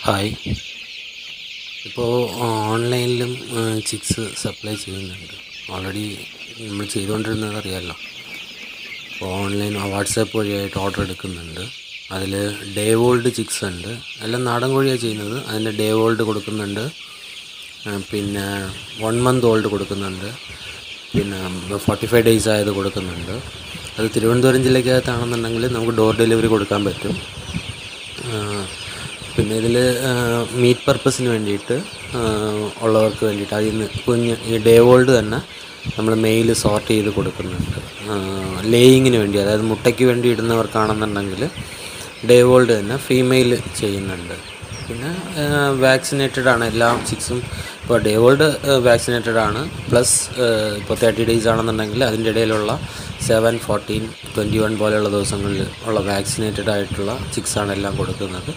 Hi. ഇപ്പോൾ ഓൺലൈനിലും chicks supply ചെയ്യുന്നുണ്ട്. ഓൾറെഡി നമ്മൾ ചെയ്തുകൊണ്ടിരുന്നത് അറിയാമല്ലോ. അപ്പോൾ ഓൺലൈൻ വാട്സാപ്പ് വഴിയായിട്ട് ഓർഡർ എടുക്കുന്നുണ്ട്. അതിൽ ഡേ ഓൾഡ് ചിക്സ് ഉണ്ട്. എല്ലാം നാടൻ കോഴിയാണ് ചെയ്യുന്നത്. അതിൻ്റെ ഡേ ഓൾഡ് കൊടുക്കുന്നുണ്ട്. പിന്നെ 1 month ഓൾഡ് കൊടുക്കുന്നുണ്ട്. പിന്നെ 45 days ആയത് കൊടുക്കുന്നുണ്ട്. അത് തിരുവനന്തപുരം ജില്ലയ്ക്കകത്താണെന്നുണ്ടെങ്കിൽ നമുക്ക് ഡോർ ഡെലിവറി കൊടുക്കാൻ പറ്റും. പിന്നെ ഇതിൽ മീറ്റ് പർപ്പസിന് വേണ്ടിയിട്ട് ഉള്ളവർക്ക് വേണ്ടിയിട്ട് അതിൽ നിന്ന് ഈ ഡേ ഓൾഡ് തന്നെ നമ്മൾ മെയിൽ സോർട്ട് ചെയ്ത് കൊടുക്കുന്നുണ്ട്. ലേയിങ്ങിന് വേണ്ടി, അതായത് മുട്ടയ്ക്ക് വേണ്ടി ഇടുന്നവർക്കാണെന്നുണ്ടെങ്കിൽ ഡേ ഓൾഡ് തന്നെ ഫീമെയിൽ ചെയ്യുന്നുണ്ട്. പിന്നെ വാക്സിനേറ്റഡ് ആണ് എല്ലാ ചിക്സും. ഇപ്പോൾ ഡേ ഓൾഡ് വാക്സിനേറ്റഡ് ആണ്. പ്ലസ് ഇപ്പോൾ 30 days ആണെന്നുണ്ടെങ്കിൽ അതിൻ്റെ ഇടയിലുള്ള 7, 14, 21 പോലെയുള്ള ദിവസങ്ങളിൽ ഉള്ള വാക്സിനേറ്റഡ് ആയിട്ടുള്ള ചിക്സാണ് എല്ലാം കൊടുക്കുന്നത്.